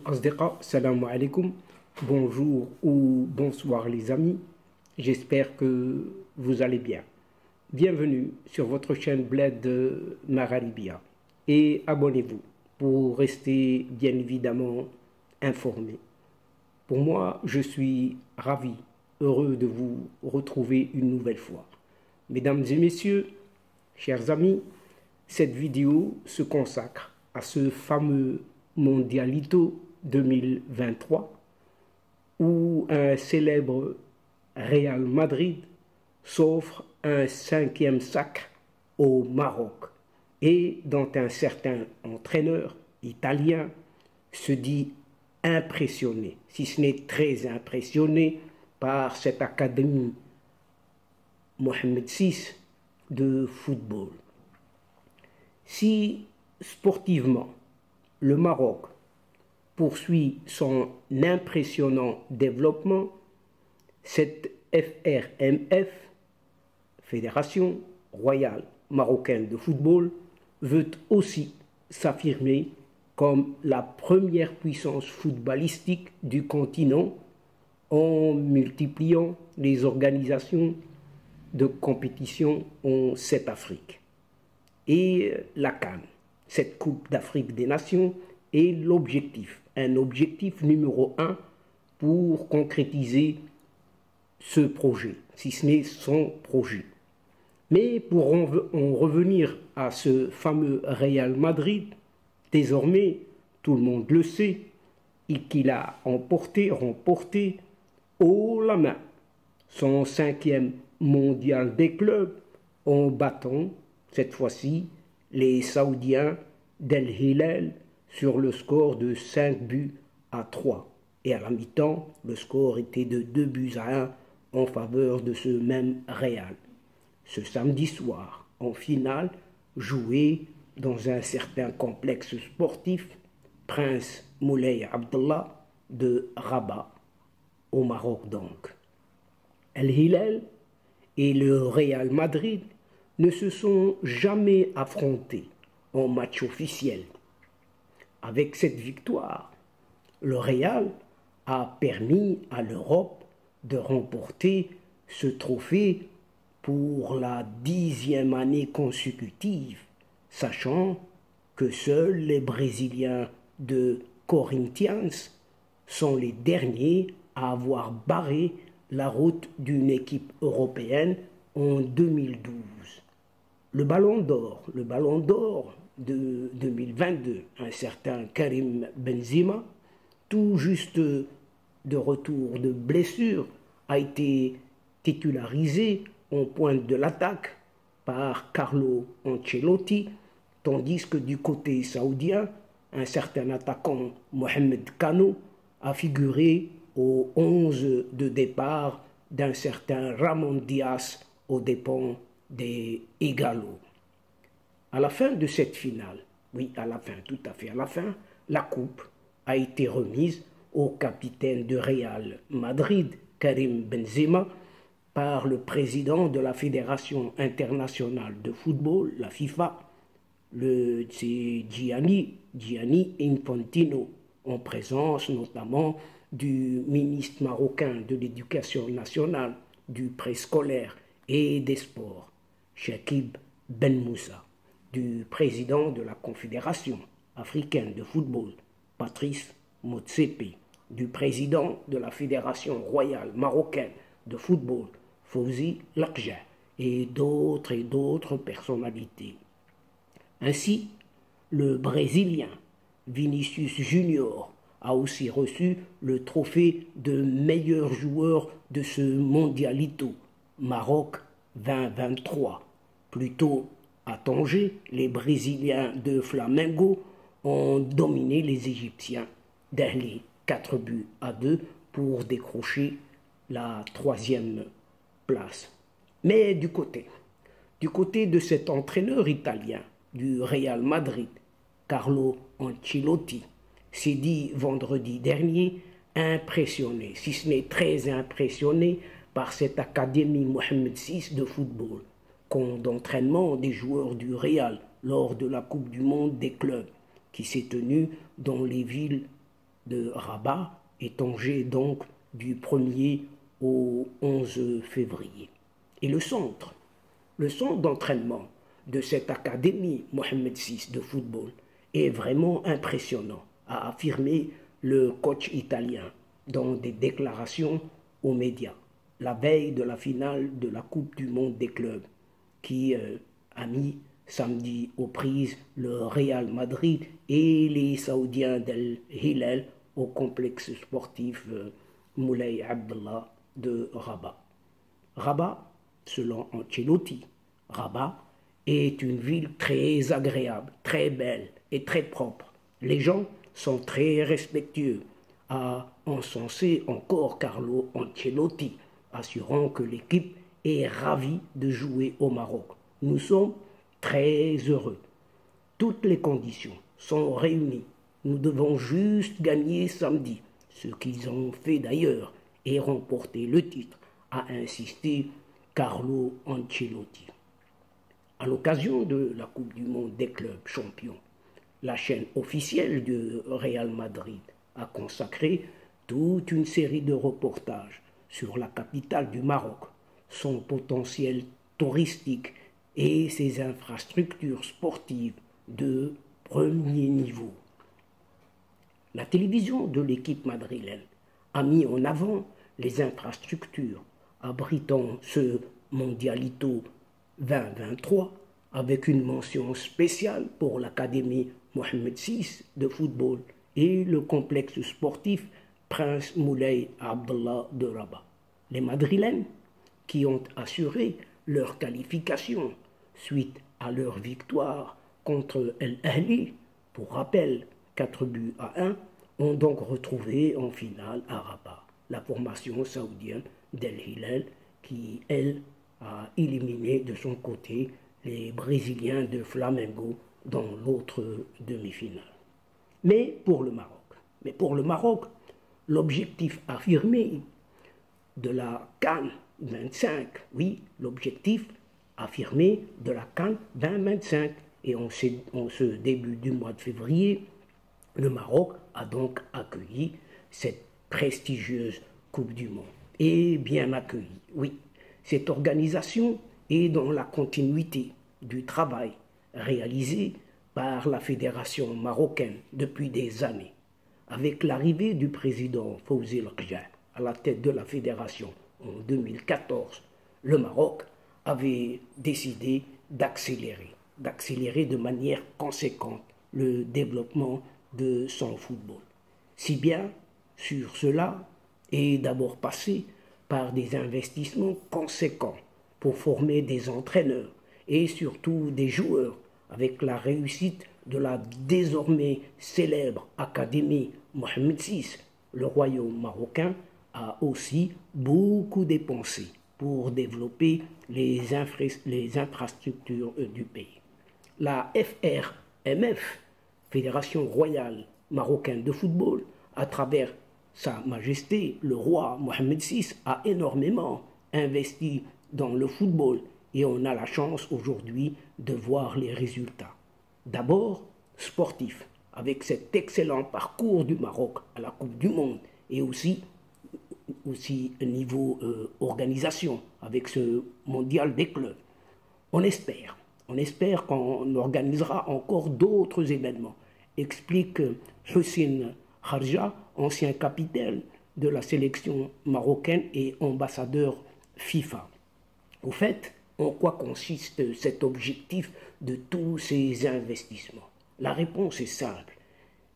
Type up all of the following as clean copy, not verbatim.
Asdiqa, salam alaikum, bonjour ou bonsoir les amis, j'espère que vous allez bien. Bienvenue sur votre chaîne Bled Magharibia et abonnez-vous pour rester bien évidemment informé. Pour moi, je suis ravi, heureux de vous retrouver une nouvelle fois. Mesdames et messieurs, chers amis, cette vidéo se consacre à ce fameux Mondialito 2023 où un célèbre Real Madrid s'offre un 5e sacre au Maroc et dont un certain entraîneur italien se dit impressionné, si ce n'est très impressionné par cette académie Mohamed VI de football. Si sportivement le Maroc poursuit son impressionnant développement, cette FRMF, Fédération royale marocaine de football, veut aussi s'affirmer comme la première puissance footballistique du continent en multipliant les organisations de compétition en cette Afrique. Et la CAN, cette Coupe d'Afrique des Nations, est l'objectif, un objectif numéro 1 pour concrétiser ce projet, si ce n'est son projet. Mais pour en revenir à ce fameux Real Madrid, désormais, tout le monde le sait, et qu'il a remporté haut la main son 5e mondial des clubs en battant cette fois-ci les Saoudiens d'El Hilal sur le score de 5-3. Et à la mi-temps, le score était de 2-1 en faveur de ce même Real. Ce samedi soir, en finale, joué dans un certain complexe sportif, Prince Moulay Abdallah de Rabat, au Maroc donc. El Hilal et le Real Madrid ne se sont jamais affrontés en match officiel. Avec cette victoire, le Real a permis à l'Europe de remporter ce trophée pour la 10e année consécutive, sachant que seuls les Brésiliens de Corinthians sont les derniers à avoir barré la route d'une équipe européenne en 2012. Le Ballon d'Or de 2022, un certain Karim Benzema, tout juste de retour de blessure, a été titularisé en pointe de l'attaque par Carlo Ancelotti, tandis que du côté saoudien, un certain attaquant Mohamed Kano a figuré au 11 de départ d'un certain Ramon Diaz aux dépens des Égalos. À la fin de cette finale, oui, à la fin, tout à fait à la fin, la coupe a été remise au capitaine de Real Madrid, Karim Benzema, par le président de la Fédération internationale de football, la FIFA, c'est Gianni Infantino, en présence notamment du ministre marocain de l'Éducation nationale, du préscolaire et des sports, Chakib Ben Moussa, du président de la Confédération africaine de football, Patrice Motsepe, du président de la Fédération royale marocaine de football, Fawzi Lakja, et d'autres personnalités. Ainsi, le Brésilien Vinicius Junior a aussi reçu le trophée de meilleur joueur de ce Mondialito Maroc 2023. Plus tôt à Tanger, les Brésiliens de Flamengo ont dominé les Égyptiens d'Ahli 4-2 pour décrocher la 3e place. Mais du côté de cet entraîneur italien du Real Madrid, Carlo Ancelotti, s'est dit vendredi dernier impressionné, si ce n'est très impressionné, par cette académie Mohamed VI de football, camp d'entraînement des joueurs du Real lors de la Coupe du Monde des clubs, qui s'est tenue dans les villes de Rabat et Tanger donc du 1er au 11 février. Et le centre d'entraînement de cette académie Mohamed VI de football est vraiment impressionnant, a affirmé le coach italien dans des déclarations aux médias la veille de la finale de la Coupe du Monde des clubs qui a mis samedi aux prises le Real Madrid et les Saoudiens d'El Hilal au complexe sportif Moulay Abdallah de Rabat. Rabat, selon Ancelotti, Rabat est une ville très agréable, très belle et très propre. Les gens sont très respectueux, a encensé encore Carlo Ancelotti, assurant que l'équipe est ravie de jouer au Maroc. Nous sommes très heureux. Toutes les conditions sont réunies. Nous devons juste gagner samedi, ce qu'ils ont fait d'ailleurs, et remporter le titre, a insisté Carlo Ancelotti. À l'occasion de la Coupe du Monde des clubs champions, la chaîne officielle du Real Madrid a consacré toute une série de reportages sur la capitale du Maroc, son potentiel touristique et ses infrastructures sportives de premier niveau. La télévision de l'équipe madrilène a mis en avant les infrastructures abritant ce Mondialito 2023 avec une mention spéciale pour l'Académie Mohamed VI de football et le complexe sportif Prince Moulay Abdallah de Rabat. Les Madrilènes, qui ont assuré leur qualification suite à leur victoire contre El Ahly, pour rappel 4-1, ont donc retrouvé en finale à Rabat la formation saoudienne d'El Hilal qui, elle, a éliminé de son côté les Brésiliens de Flamengo dans l'autre demi-finale. Mais pour le Maroc, l'objectif affirmé de la CAN 25, oui, l'objectif affirmé de la CAN 2025. Et en ce début du mois de février, le Maroc a donc accueilli cette prestigieuse Coupe du Monde. Et bien accueilli, oui. Cette organisation est dans la continuité du travail réalisé par la Fédération marocaine depuis des années. Avec l'arrivée du président Fawzi El Rja à la tête de la fédération en 2014, le Maroc avait décidé d'accélérer de manière conséquente le développement de son football. Si bien sur cela est d'abord passé par des investissements conséquents pour former des entraîneurs et surtout des joueurs avec la réussite de la désormais célèbre Académie Mohamed VI. Le royaume marocain a aussi beaucoup dépensé pour développer les infrastructures du pays. La FRMF, Fédération royale marocaine de football, à travers Sa Majesté le roi Mohamed VI, a énormément investi dans le football et on a la chance aujourd'hui de voir les résultats. D'abord, sportif, avec cet excellent parcours du Maroc à la Coupe du Monde et aussi niveau organisation avec ce mondial des clubs. On espère qu'on organisera encore d'autres événements, explique Hussein Kharja, ancien capitaine de la sélection marocaine et ambassadeur FIFA. Au fait, en quoi consiste cet objectif de tous ces investissements? La réponse est simple,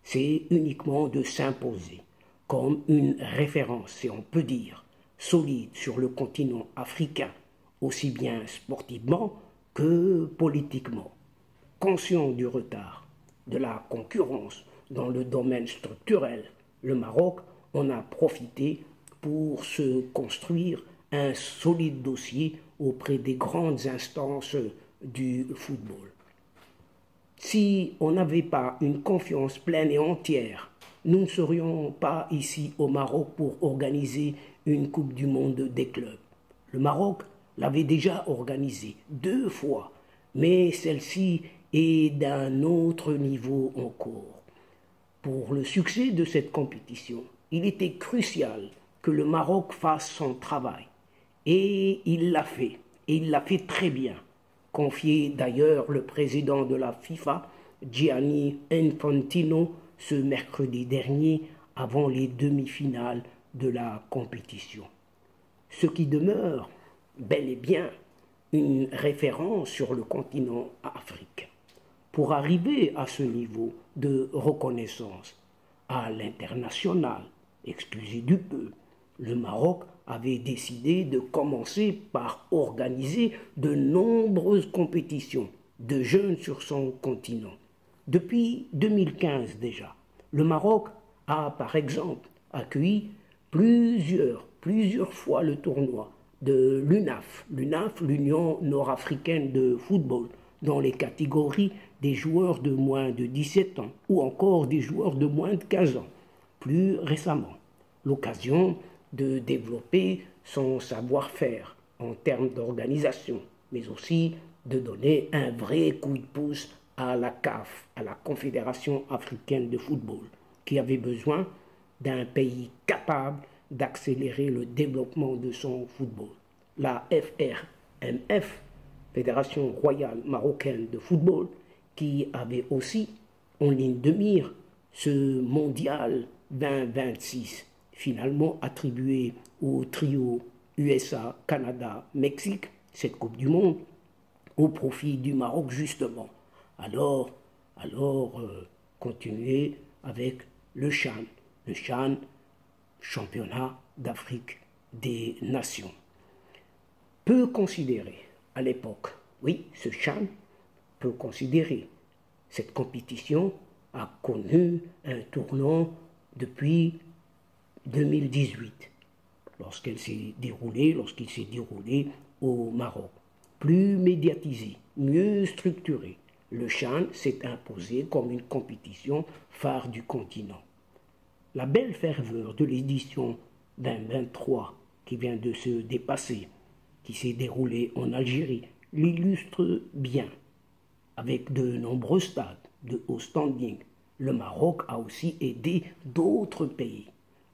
c'est uniquement de s'imposer comme une référence, si on peut dire, solide sur le continent africain, aussi bien sportivement que politiquement. Conscient du retard, de la concurrence dans le domaine structurel, le Maroc en a profité pour se construire un solide dossier auprès des grandes instances du football. Si on n'avait pas une confiance pleine et entière, nous ne serions pas ici au Maroc pour organiser une Coupe du Monde des clubs. Le Maroc l'avait déjà organisée 2 fois, mais celle-ci est d'un autre niveau encore. Pour le succès de cette compétition, il était crucial que le Maroc fasse son travail. Et il l'a fait. Et il l'a fait très bien. Confié d'ailleurs le président de la FIFA, Gianni Infantino, ce mercredi dernier avant les demi-finales de la compétition. Ce qui demeure bel et bien une référence sur le continent africain. Pour arriver à ce niveau de reconnaissance à l'international, excusez du peu, le Maroc avait décidé de commencer par organiser de nombreuses compétitions de jeunes sur son continent. Depuis 2015 déjà, le Maroc a par exemple accueilli plusieurs fois le tournoi de l'UNAF, l'Union nord-africaine de football, dans les catégories des joueurs de moins de 17 ans ou encore des joueurs de moins de 15 ans. Plus récemment, l'occasion de développer son savoir-faire en termes d'organisation, mais aussi de donner un vrai coup de pouce à la CAF, à la Confédération africaine de football, qui avait besoin d'un pays capable d'accélérer le développement de son football. La FRMF, Fédération royale marocaine de football, qui avait aussi en ligne de mire ce mondial 2026, finalement attribué au trio USA, Canada, Mexique, cette Coupe du Monde, au profit du Maroc justement. Alors, continuer avec le CHAN, championnat d'Afrique des Nations. Peut considérer à l'époque, oui, ce CHAN peut considérer cette compétition a connu un tournant depuis 2018, lorsqu'il s'est déroulé au Maroc. Plus médiatisé, mieux structuré, le CHAN s'est imposé comme une compétition phare du continent. La belle ferveur de l'édition 2023 qui vient de se dépasser, qui s'est déroulée en Algérie, l'illustre bien. Avec de nombreux stades de haut standing, le Maroc a aussi aidé d'autres pays.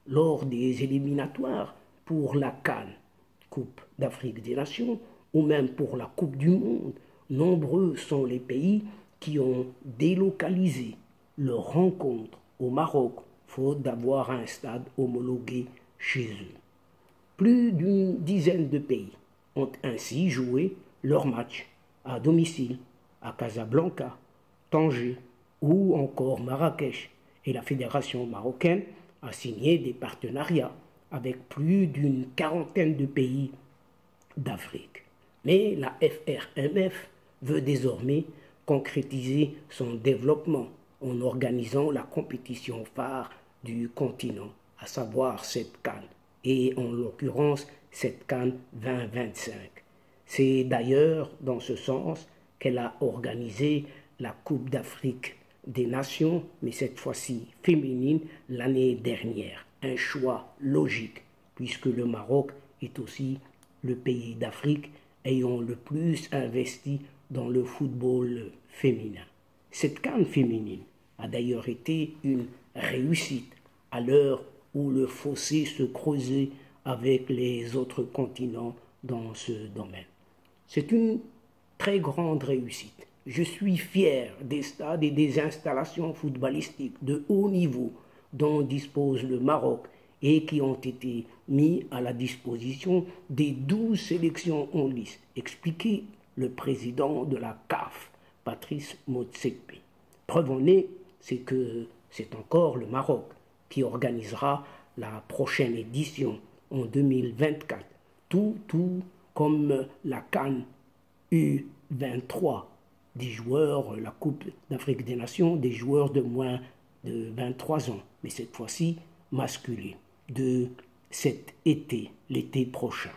Lors des éliminatoires pour la CAN, Coupe d'Afrique des Nations, ou même pour la Coupe du Monde, nombreux sont les pays qui ont délocalisé leurs rencontres au Maroc, faute d'avoir un stade homologué chez eux. Plus d'une dizaine de pays ont ainsi joué leurs matchs à domicile, à Casablanca, Tanger ou encore Marrakech, et la Fédération marocaine a signé des partenariats avec plus d'une quarantaine de pays d'Afrique. Mais la FRMF veut désormais concrétiser son développement en organisant la compétition phare du continent, à savoir cette CAN, et en l'occurrence cette CAN 2025. C'est d'ailleurs dans ce sens qu'elle a organisé la Coupe d'Afrique des Nations, mais cette fois-ci féminine, l'année dernière. Un choix logique, puisque le Maroc est aussi le pays d'Afrique ayant le plus investi dans le football féminin. Cette CAN féminine a d'ailleurs été une réussite à l'heure où le fossé se creusait avec les autres continents dans ce domaine. C'est une très grande réussite. Je suis fier des stades et des installations footballistiques de haut niveau dont dispose le Maroc et qui ont été mis à la disposition des 12 sélections en lice, expliquait le président de la CAF, Patrice Motsepe. Preuve en est, c'est que c'est encore le Maroc qui organisera la prochaine édition en 2024, tout comme la CAN U23 des joueurs, la Coupe d'Afrique des Nations, des joueurs de moins de 23 ans, mais cette fois-ci masculins, de cet été, l'été prochain.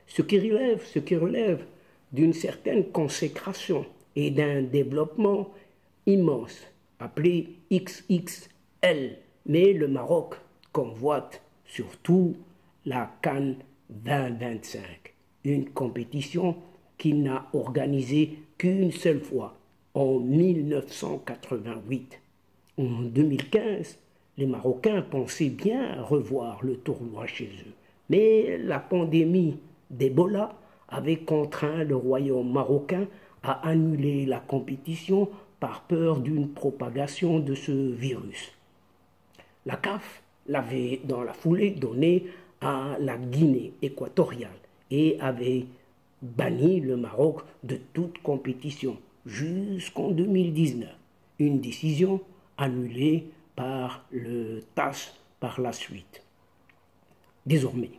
Ce qui relève d'une certaine consécration et d'un développement immense, appelé XXL. Mais le Maroc convoite surtout la CAN 2025, une compétition qu'il n'a organisée qu'une seule fois, en 1988. En 2015, les Marocains pensaient bien revoir le tournoi chez eux. Mais la pandémie d'Ebola avait contraint le royaume marocain à annuler la compétition par peur d'une propagation de ce virus. La CAF l'avait dans la foulée donné à la Guinée équatoriale et avait banni le Maroc de toute compétition jusqu'en 2019. Une décision annulée par le TAS par la suite. Désormais,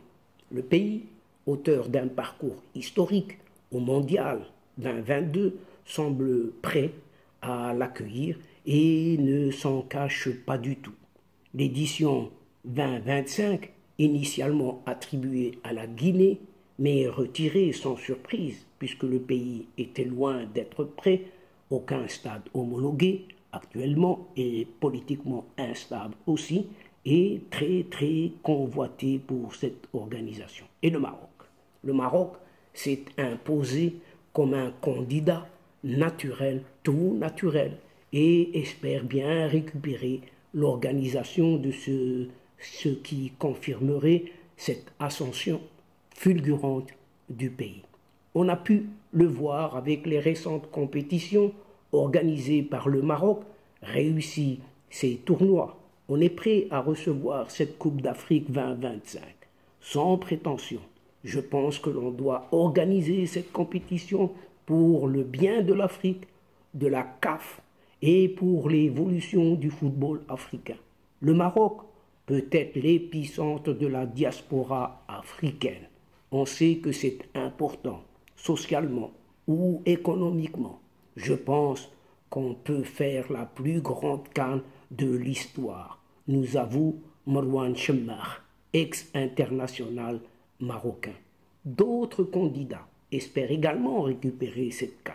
le pays, auteur d'un parcours historique au mondial 2022, semble prêt à l'accueillir et ne s'en cache pas du tout. L'édition 2025, initialement attribuée à la Guinée, mais retirée sans surprise puisque le pays était loin d'être prêt, aucun stade homologué actuellement et politiquement instable aussi, est très convoité pour cette organisation. Et le Maroc? Le Maroc s'est imposé comme un candidat naturel, tout naturel, et espère bien récupérer l'organisation de ce qui confirmerait cette ascension fulgurante du pays. On a pu le voir avec les récentes compétitions organisées par le Maroc, réussi ces tournois. On est prêt à recevoir cette Coupe d'Afrique 2025. Sans prétention, je pense que l'on doit organiser cette compétition pour le bien de l'Afrique, de la CAF et pour l'évolution du football africain. Le Maroc peut être l'épicentre de la diaspora africaine. On sait que c'est important, socialement ou économiquement. Je pense qu'on peut faire la plus grande CAN de l'histoire, nous avoue Marwan Chemmar, ex-international marocain. D'autres candidats espèrent également récupérer cette CAN.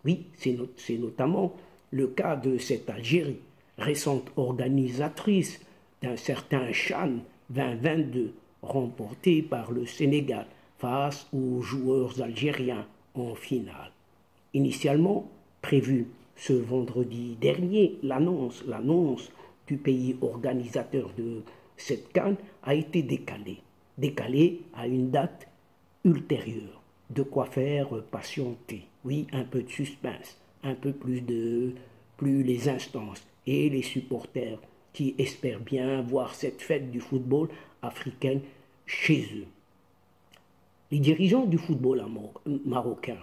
Oui, c'est notamment le cas de cette Algérie, récente organisatrice d'un certain CHAN 2022, remporté par le Sénégal face aux joueurs algériens en finale. Initialement prévu ce vendredi dernier, l'annonce du pays organisateur de cette CAN a été décalée à une date ultérieure. De quoi faire patienter. Oui, un peu de suspense, un peu plus les instances et les supporters qui espèrent bien voir cette fête du football africain chez eux. Les dirigeants du football marocain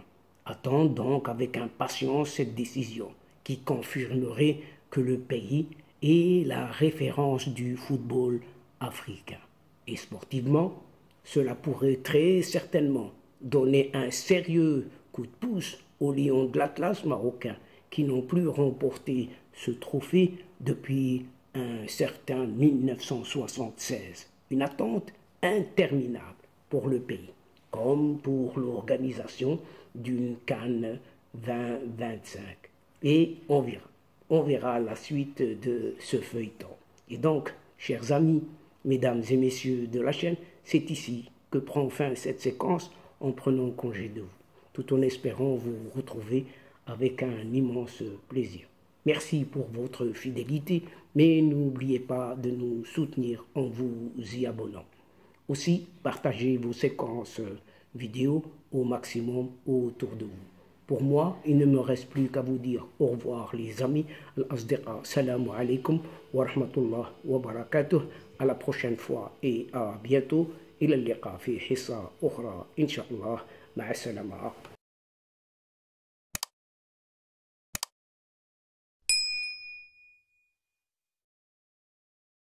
attendent donc avec impatience cette décision qui confirmerait que le pays est la référence du football africain. Et sportivement, cela pourrait très certainement donner un sérieux coup de pouce aux Lions de l'Atlas marocain qui n'ont plus remporté ce trophée depuis un certain 1976. Une attente interminable pour le pays, comme pour l'organisation d'une CAN 2025. Et on verra la suite de ce feuilleton. Et donc, chers amis, mesdames et messieurs de la chaîne, c'est ici que prend fin cette séquence en prenant congé de vous, tout en espérant vous retrouver avec un immense plaisir. Merci pour votre fidélité, mais n'oubliez pas de nous soutenir en vous y abonnant. Aussi, partagez vos séquences vidéo au maximum autour de vous. Pour moi, il ne me reste plus qu'à vous dire au revoir les amis. Al-Asdiqa, salamu alaikum wa rahmatullah wa barakatuh. À la prochaine fois et à bientôt. إلى اللقاء في حصة أخرى إن شاء الله مع السلامة.